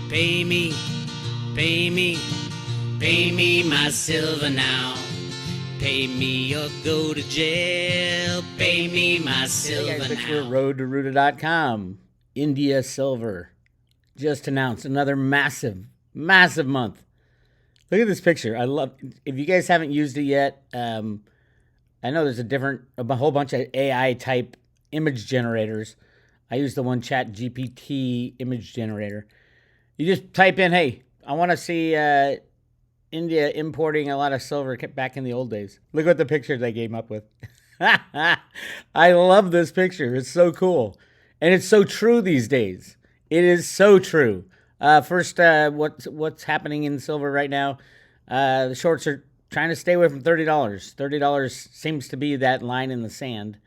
Pay me, pay me, pay me my silver now. Pay me or go to jail. Pay me my silver Hey guys, Bix Weir, now. roadtoruta.com. India Silver just announced another massive month. Look at this picture. I love. If you guys haven't used it yet, I know there's a whole bunch of AI type image generators. I use the one Chat GPT image generator. You just type in, "Hey, I want to see India importing a lot of silver back in the old days." Look what the picture they came up with. I love this picture. It's so cool, and it's so true these days. It is so true. First, what's happening in silver right now? The shorts are trying to stay away from $30. $30 seems to be that line in the sand.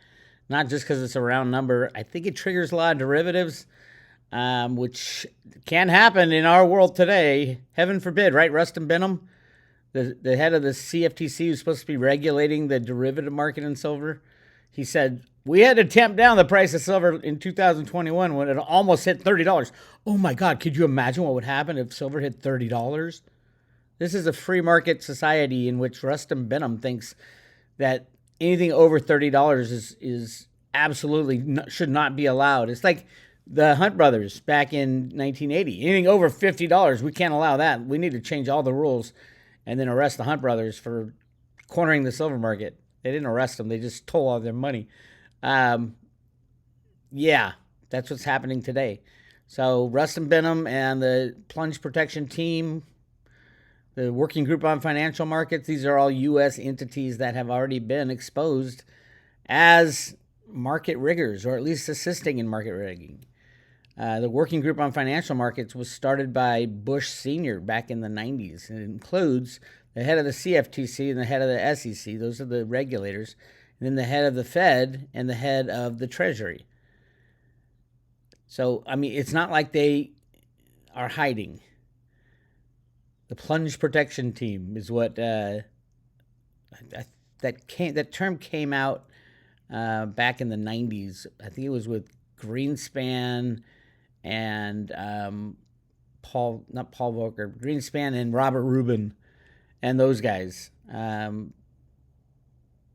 Not just because it's a round number. I think it triggers a lot of derivatives, which can happen in our world today. Heaven forbid, right? Rustin Benham, the head of the CFTC, who's supposed to be regulating the derivative market in silver, he said, "We had to tamp down the price of silver in 2021 when it almost hit $30. Oh my God, could you imagine what would happen if silver hit $30? This is a free market society in which Rustin Benham thinks that anything over $30 is absolutely should not be allowed. It's like the Hunt brothers back in 1980. Anything over $50, we can't allow that. We need to change all the rules and then arrest the Hunt brothers for cornering the silver market. They didn't arrest them. They just stole all their money. Yeah, that's what's happening today. So Rustin Benham and the plunge protection team, the Working Group on Financial Markets, these are all U.S. entities that have already been exposed as market riggers, or at least assisting in market rigging. The Working Group on Financial Markets was started by Bush Sr. back in the 90s. It includes the head of the CFTC and the head of the SEC. Those are the regulators. And then the head of the Fed and the head of the Treasury. So, I mean, it's not like they are hiding. The plunge protection team is what that term came out back in the 90s. I think it was with Greenspan and Paul Volcker, Greenspan and Robert Rubin, and those guys.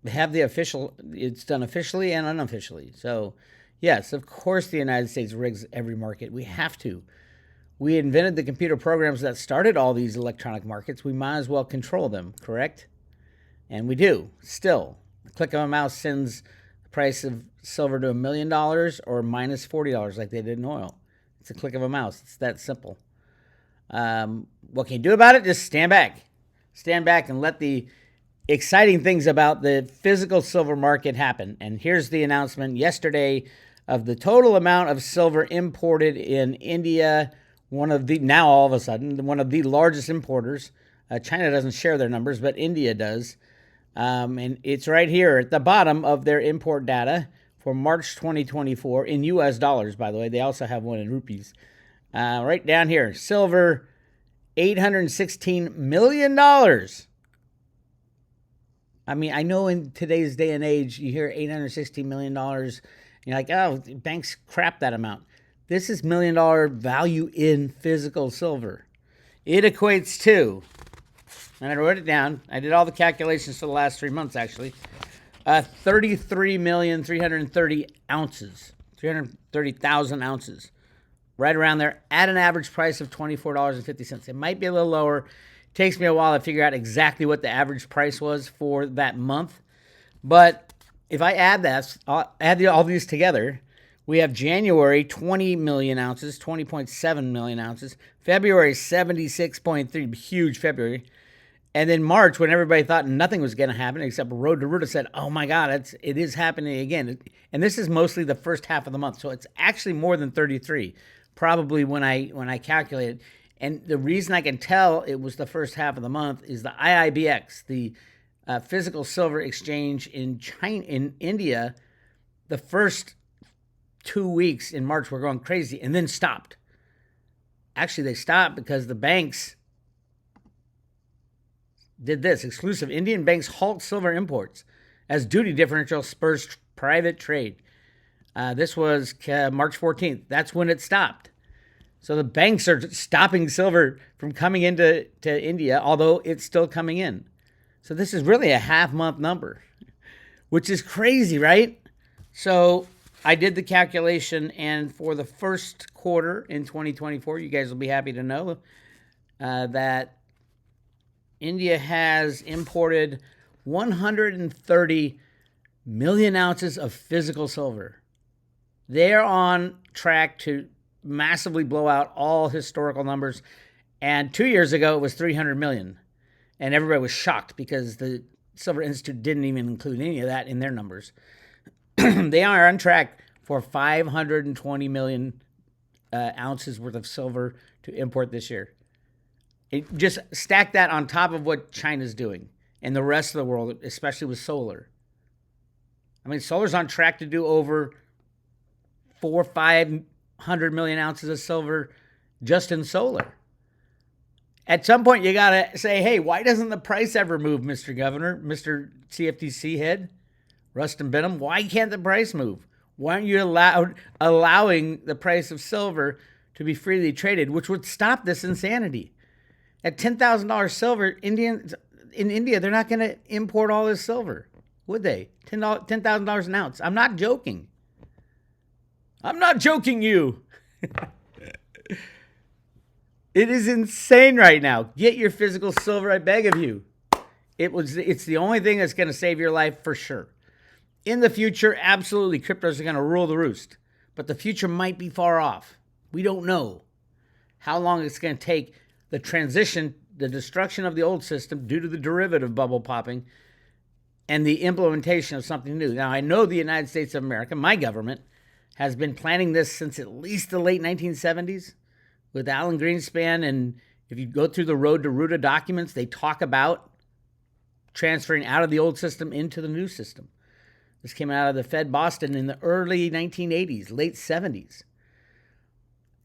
They have the official. It's done officially and unofficially. So, yes, of course, the United States rigs every market. We have to. We invented the computer programs that started all these electronic markets. We might as well control them, correct? And we do, still. The click of a mouse sends the price of silver to $1 million or minus $40 like they did in oil. It's a click of a mouse. It's that simple. What can you do about it? Just stand back. Stand back and let the exciting things about the physical silver market happen. And here's the announcement yesterday of the total amount of silver imported in India, one of the largest importers. China doesn't share their numbers, but India does. And it's right here at the bottom of their import data for March 2024 in U.S. dollars, by the way. They also have one in rupees. Right down here, silver, $816 million. I mean, I know in today's day and age, you hear $816 million, you're like, oh, banks crap that amount. This is $1 million value in physical silver. It equates to, and I wrote it down, I did all the calculations for the last 3 months actually, 33,330 ounces, 330,000 ounces, right around there at an average price of $24.50. It might be a little lower. It takes me a while to figure out exactly what the average price was for that month. But if I add all these together, we have January, 20 million ounces, 20.7 million ounces. February, 76.3, huge February. And then March, when everybody thought nothing was going to happen, except Road to Ruta said, oh my God, it is happening again. And this is mostly the first half of the month. So it's actually more than 33, probably when I calculated. And the reason I can tell it was the first half of the month is the IIBX, the physical silver exchange in India, the first 2 weeks in March were going crazy and then stopped. Actually, they stopped because the banks did this. Exclusive Indian banks halt silver imports as duty differential spurs private trade. This was March 14th. That's when it stopped. So the banks are stopping silver from coming into India, although it's still coming in. So this is really a half-month number, which is crazy, right? So I did the calculation, and for the first quarter in 2024, you guys will be happy to know that India has imported 130 million ounces of physical silver. They're on track to massively blow out all historical numbers. And 2 years ago, it was 300 million. And everybody was shocked because the Silver Institute didn't even include any of that in their numbers. They are on track for 520 million ounces worth of silver to import this year. Just stack that on top of what China's doing and the rest of the world, especially with solar. I mean, solar's on track to do over 500 million ounces of silver just in solar. At some point, you got to say, hey, why doesn't the price ever move, Mr. Governor, Mr. CFTC head, Rustin Benham? Why can't the price move? Why aren't you allowing the price of silver to be freely traded, which would stop this insanity? At $10,000 silver, in India, they're not going to import all this silver, would they? $10,000 an ounce. I'm not joking. I'm not joking you. It is insane right now. Get your physical silver, I beg of you. It's the only thing that's going to save your life for sure. In the future, absolutely, cryptos are going to rule the roost. But the future might be far off. We don't know how long it's going to take the transition, the destruction of the old system due to the derivative bubble popping, and the implementation of something new. Now, I know the United States of America, my government, has been planning this since at least the late 1970s with Alan Greenspan. And if you go through the Road to Ruta documents, they talk about transferring out of the old system into the new system. This came out of the Fed Boston in the early 1980s, late 70s.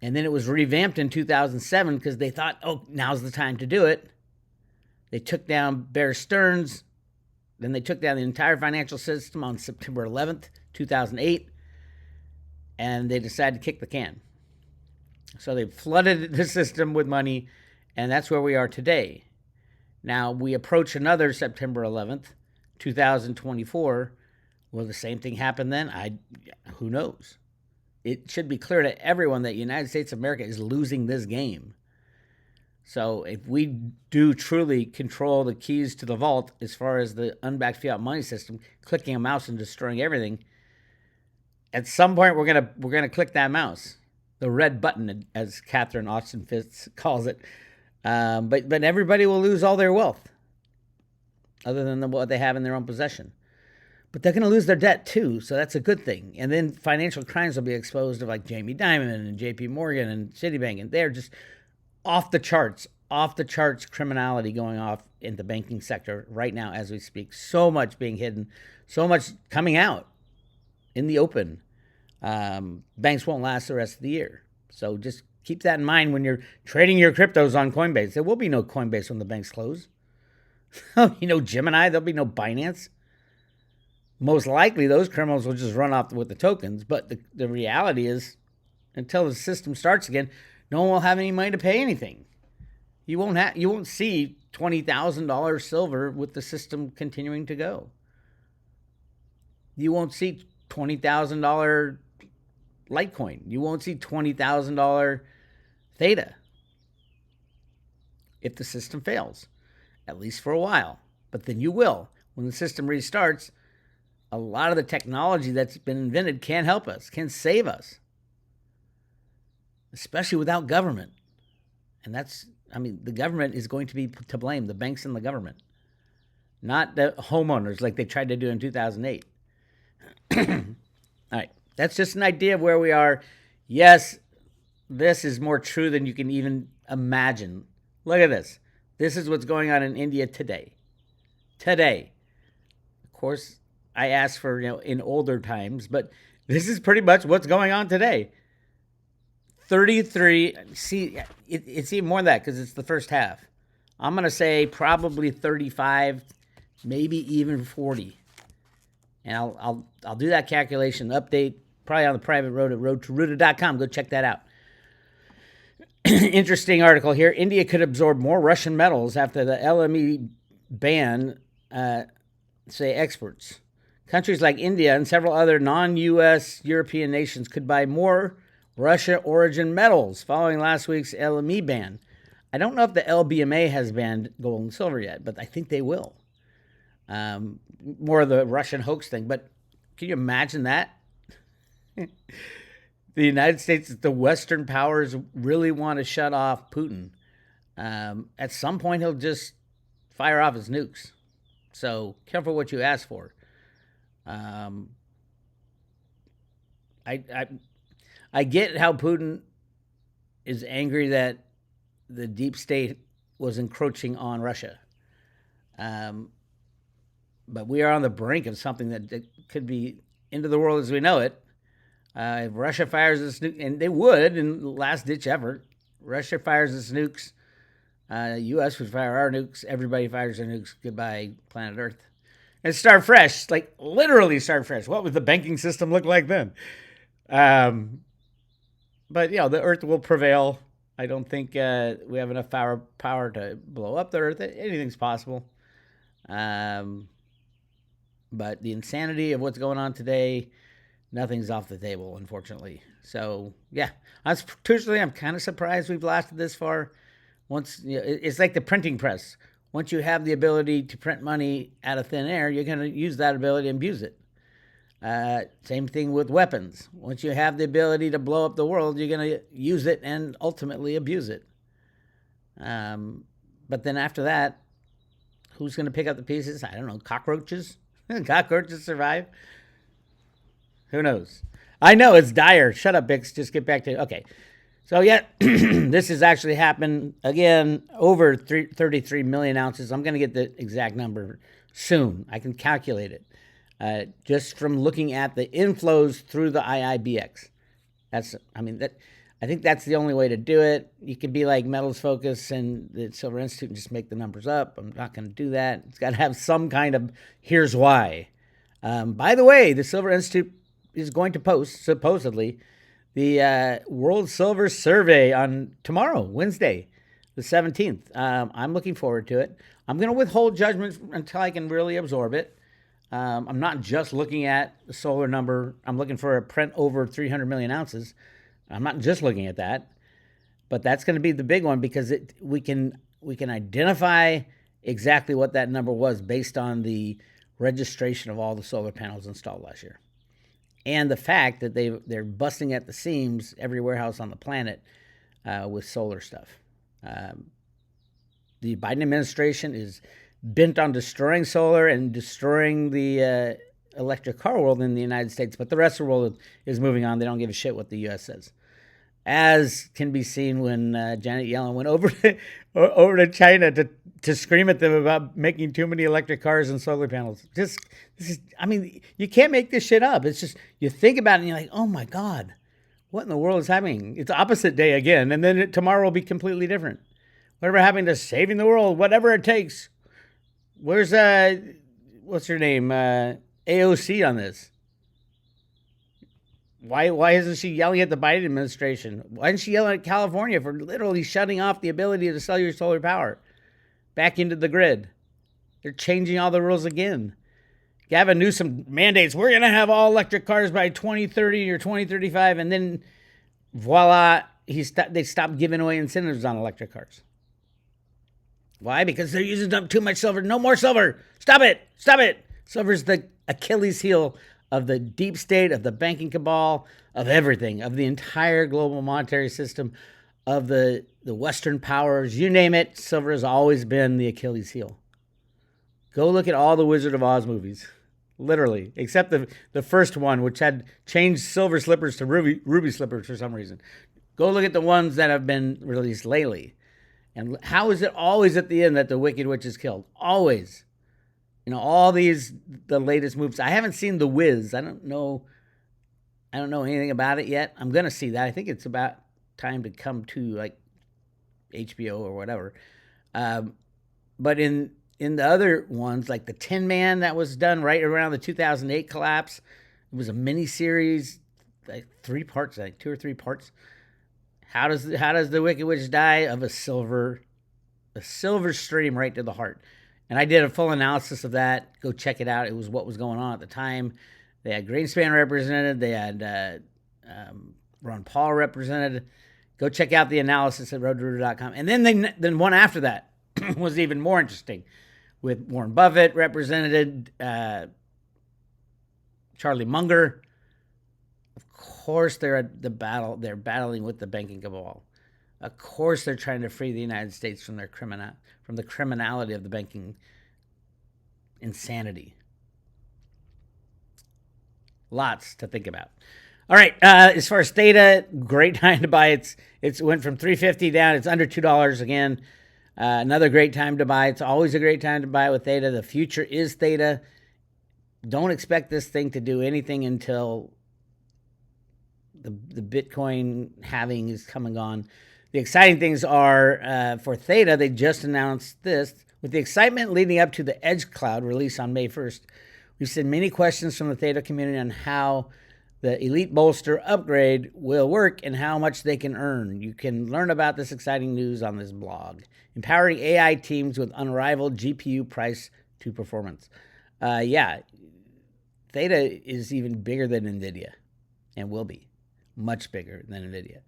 And then it was revamped in 2007 because they thought, oh, now's the time to do it. They took down Bear Stearns. Then they took down the entire financial system on September 11th, 2008. And they decided to kick the can. So they flooded the system with money, and that's where we are today. Now, we approach another September 11th, 2024. Will the same thing happen then? Who knows? It should be clear to everyone that the United States of America is losing this game. So if we do truly control the keys to the vault as far as the unbacked fiat money system, clicking a mouse and destroying everything, at some point we're gonna click that mouse, the red button, as Catherine Austin Fitz calls it. But everybody will lose all their wealth, other than what they have in their own possession. But they're going to lose their debt too, so that's a good thing. And then financial crimes will be exposed of like Jamie Dimon and J.P. Morgan and Citibank, and they're just off the charts criminality going off in the banking sector right now as we speak. So much being hidden, so much coming out in the open. Banks won't last the rest of the year. So just keep that in mind when you're trading your cryptos on Coinbase. There will be no Coinbase when the banks close. There'll be no Gemini. There'll be no Binance. Most likely, those criminals will just run off with the tokens. But the reality is, until the system starts again, no one will have any money to pay anything. You won't see $20,000 silver with the system continuing to go. You won't see $20,000 Litecoin. You won't see $20,000 Theta if the system fails, at least for a while. But then you will. When the system restarts, a lot of the technology that's been invented can help us, can save us, especially without government. And the government is going to be to blame, the banks and the government, not the homeowners like they tried to do in 2008. All right, that's just an idea of where we are. Yes, this is more true than you can even imagine. Look at this. This is what's going on in India today. Today. Of course, I asked for, in older times, but this is pretty much what's going on today. 33, see, it's even more than that because it's the first half. I'm going to say probably 35, maybe even 40. And I'll do that calculation update probably on the private road at roadtoruta.com. Go check that out. Interesting article here. India could absorb more Russian metals after the LME ban, say experts. Countries like India and several other non-U.S. European nations could buy more Russia-origin metals following last week's LME ban. I don't know if the LBMA has banned gold and silver yet, but I think they will. More of the Russian hoax thing. But can you imagine that? The United States, the Western powers really want to shut off Putin. At some point, he'll just fire off his nukes. So careful what you ask for. I get how Putin is angry that the deep state was encroaching on Russia. But we are on the brink of something that could be into the world as we know it. If Russia fires its nukes, and they would in last-ditch effort, Russia fires its nukes, U.S. would fire our nukes, everybody fires their nukes, goodbye, planet Earth. And start fresh, like literally start fresh. What would the banking system look like then? But, the Earth will prevail. I don't think we have enough power to blow up the Earth. Anything's possible. But the insanity of what's going on today, nothing's off the table, unfortunately. So, yeah, I'm kind of surprised we've lasted this far. It's like the printing press. Once you have the ability to print money out of thin air, you're going to use that ability and abuse it. Same thing with weapons. Once you have the ability to blow up the world, you're going to use it and ultimately abuse it. But then after that, who's going to pick up the pieces? I don't know. Cockroaches? Cockroaches survive? Who knows? I know it's dire. Shut up, Bix. Just get back to... Okay. So, yeah, this has actually happened, again, over 33 million ounces. I'm going to get the exact number soon. I can calculate it. Just from looking at the inflows through the IIBX. I think that's the only way to do it. You can be like Metals Focus and the Silver Institute and just make the numbers up. I'm not going to do that. It's got to have some kind of here's why. By the way, the Silver Institute is going to post, supposedly, the World Silver Survey on tomorrow, Wednesday, the 17th. I'm looking forward to it. I'm going to withhold judgment until I can really absorb it. I'm not just looking at the solar number. I'm looking for a print over 300 million ounces. I'm not just looking at that, but that's going to be the big one because we can identify exactly what that number was based on the registration of all the solar panels installed last year, and the fact that they're busting at the seams every warehouse on the planet with solar stuff. The Biden administration is bent on destroying solar and destroying the electric car world in the United States, but the rest of the world is moving on. They don't give a shit what the U.S. says, as can be seen when Janet Yellen went over to China to scream at them about making too many electric cars and solar panels. You can't make this shit up. It's just, you think about it and you're like, oh my God, what in the world is happening? It's opposite day again, and then tomorrow will be completely different. Whatever happened to saving the world, whatever it takes. Where's, what's her name, AOC on this? Why isn't she yelling at the Biden administration? Why isn't she yelling at California for literally shutting off the ability to sell your solar power back into the grid? They're changing all the rules again. Gavin Newsom mandates, we're going to have all electric cars by 2030 or 2035, and then voila, they stopped giving away incentives on electric cars. Why? Because they're using up too much silver. No more silver. Stop it. Stop it. Silver's the Achilles heel of the deep state, of the banking cabal, of everything, of the entire global monetary system, of the Western powers. You name it, silver has always been the Achilles heel. Go look at all the Wizard of Oz movies. Literally. Except the first one, which had changed silver slippers to ruby slippers for some reason. Go look at the ones that have been released lately. And how is it always at the end that the Wicked Witch is killed? Always. All the latest movies. I haven't seen The Wiz. I don't know anything about it yet. I'm going to see that. I think it's about time to come to like HBO or whatever. But in the other ones, like the Tin Man that was done right around the 2008 collapse, it was a mini series, like 3 parts, I think 2 or 3 parts. How does the Wicked Witch die? Of a silver stream right to the heart. And I did a full analysis of that. Go check it out. It was what was going on at the time. They had Greenspan represented. They had Ron Paul represented. Go check out the analysis at roadrooter.com. And then one after that was even more interesting, with Warren Buffett represented, Charlie Munger. Of course, they're at the battle. They're battling with the banking cabal. Of course, they're trying to free the United States from the criminality of the banking insanity. Lots to think about. All right, as far as Theta, great time to buy. It's went from $3.50 down. It's under $2 again. Another great time to buy. It's always a great time to buy with Theta. The future is Theta. Don't expect this thing to do anything until the Bitcoin halving is coming on. The exciting things are for Theta, they just announced this. With the excitement leading up to the Edge Cloud release on May 1st, we've seen many questions from the Theta community on how the Elite Bolster upgrade will work and how much they can earn. You can learn about this exciting news on this blog. Empowering AI teams with unrivaled GPU price to performance. Theta is even bigger than NVIDIA and will be much bigger than NVIDIA.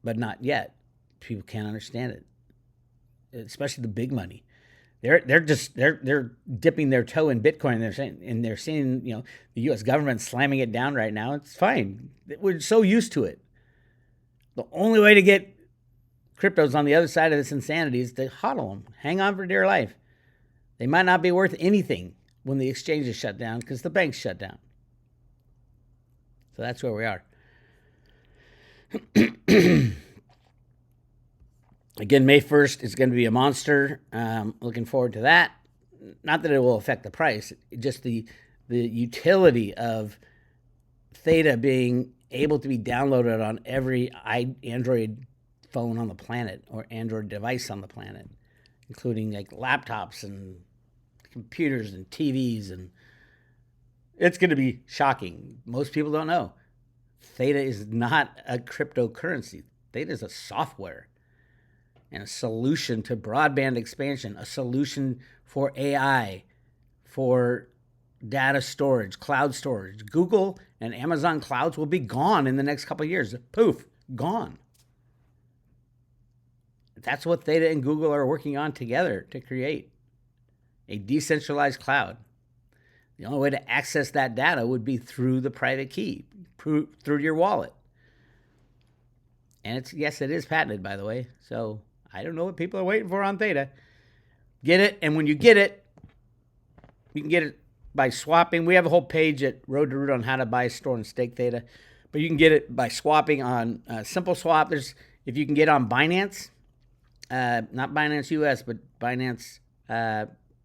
But not yet. People can't understand it, especially the big money. They're dipping their toe in Bitcoin. They're seeing the U.S. government slamming it down right now. It's fine. We're so used to it. The only way to get cryptos on the other side of this insanity is to hodl them, hang on for dear life. They might not be worth anything when the exchange is shut down because the bank's shut down. So that's where we are. Again, May 1st is going to be a monster. Looking forward to that. Not that it will affect the price, just the utility of Theta being able to be downloaded on every Android phone on the planet or Android device on the planet, including like laptops and computers and TVs. And it's going to be shocking. Most people don't know. Theta is not a cryptocurrency. Theta is a software and a solution to broadband expansion, a solution for AI, for data storage, cloud storage. Google and Amazon clouds will be gone in the next couple of years. Poof, gone. That's what Theta and Google are working on together to create a decentralized cloud. The only way to access that data would be through the private key, through your wallet. And it is patented, by the way. So I don't know what people are waiting for on Theta. Get it, and when you get it, you can get it by swapping. We have a whole page at Road to Root on how to buy, store, and stake Theta. But you can get it by swapping on Simple Swap. If you can get on Binance, not Binance US, but Binance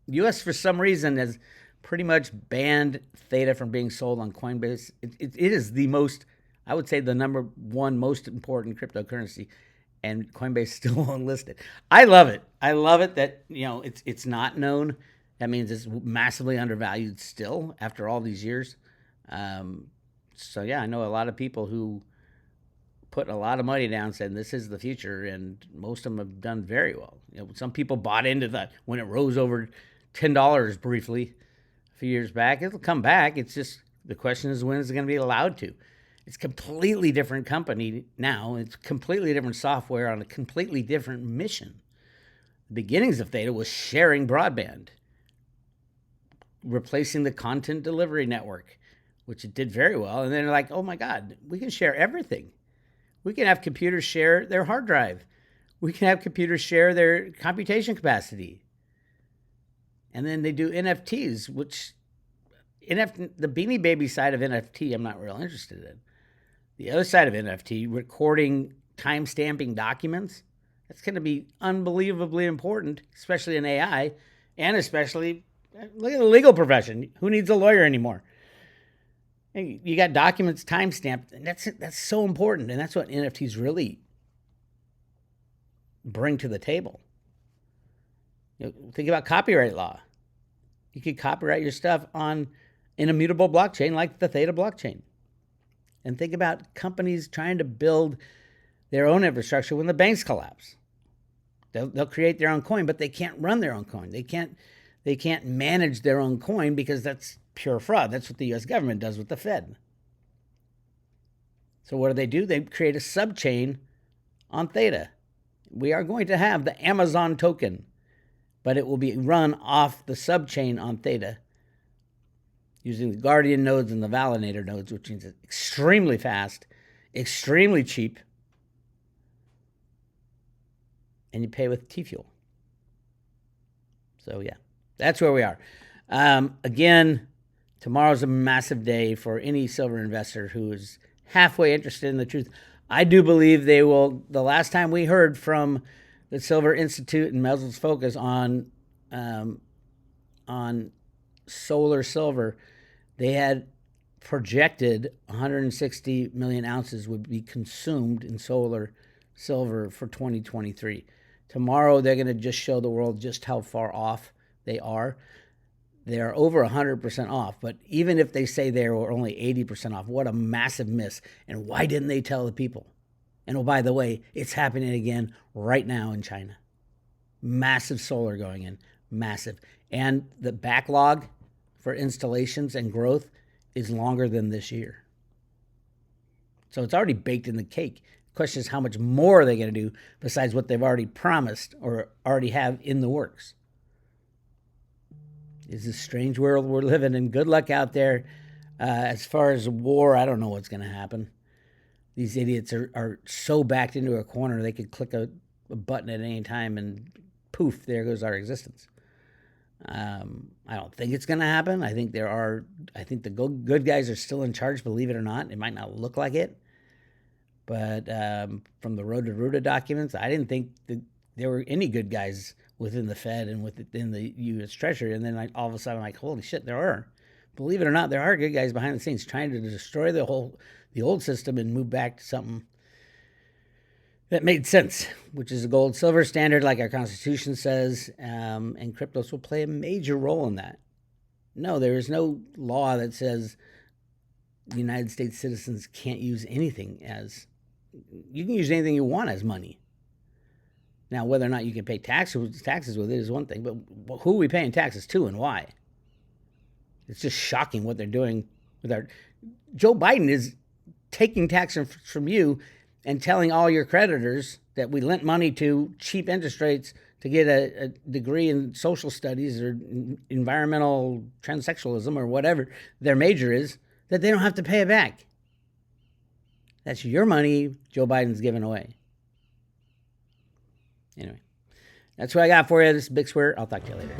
US for some reason has pretty much banned Theta from being sold on Coinbase. It is the most, I would say, the number one most important cryptocurrency, and Coinbase still won't list it. I love it. I love it that it's not known. That means it's massively undervalued still after all these years. So yeah, I know a lot of people who put a lot of money down, saying this is the future, and most of them have done very well. Some people bought into that when it rose over $10 briefly a few years back. It'll come back. It's just the question is, when is it going to be allowed to? It's a completely different company now. It's completely different software on a completely different mission. The beginnings of Theta was sharing broadband, replacing the content delivery network, which it did very well. And then they're like, oh my God, we can share everything. We can have computers share their hard drive. We can have computers share their computation capacity. And then they do NFTs, which the Beanie Baby side of NFT, I'm not real interested in. The other side of NFT, recording, time-stamping documents, that's going to be unbelievably important, especially in AI, and especially, look at the legal profession. Who needs a lawyer anymore? Hey, you got documents time-stamped, and that's so important, and that's what NFTs really bring to the table. Think about copyright law. You could copyright your stuff on an immutable blockchain like the Theta blockchain. And think about companies trying to build their own infrastructure when the banks collapse. They'll create their own coin, but they can't run their own coin. They can't manage their own coin because that's pure fraud. That's what the U.S. government does with the Fed. So what do? They create a subchain on Theta. We are going to have the Amazon token, but it will be run off the subchain on Theta using the Guardian nodes and the Validator nodes, which means it's extremely fast, extremely cheap, and you pay with T-Fuel. So yeah, that's where we are. Again, tomorrow's a massive day for any silver investor who is halfway interested in the truth. I do believe they will. The last time we heard from the Silver Institute and Mesel's Focus on solar silver, they had projected 160 million ounces would be consumed in solar silver for 2023. Tomorrow, they're going to just show the world just how far off they are. They are over 100% off, but even if they say they were only 80% off, what a massive miss. And why didn't they tell the people? And oh, by the way, it's happening again right now in China. Massive solar going in, massive. And the backlog for installations and growth is longer than this year. So it's already baked in the cake. The question is how much more are they going to do besides what they've already promised or already have in the works. It's a strange world we're living in. Good luck out there. As far as war, I don't know what's going to happen. These idiots are so backed into a corner, they could click a button at any time and poof, there goes our existence. I don't think it's going to happen. I think the good guys are still in charge, believe it or not. It might not look like it. But from the Road to Ruta documents, I didn't think that there were any good guys within the Fed and within the U.S. Treasury. And then all of a sudden, I'm like, holy shit, there are. Believe it or not, there are good guys behind the scenes trying to destroy the old system and move back to something that made sense, which is a gold silver standard like our Constitution says, and cryptos will play a major role in that. No, there is no law that says the United States citizens can't use anything as, you can use anything you want as money. Now, whether or not you can pay taxes with it is one thing, but who are we paying taxes to and why? It's just shocking what they're doing with our... Joe Biden is taking taxes from you and telling all your creditors that we lent money to cheap interest rates to get a degree in social studies or environmental transsexualism or whatever their major is, that they don't have to pay it back. That's your money Joe Biden's giving away. Anyway, that's what I got for you. This is Bix Weir. I'll talk to you later.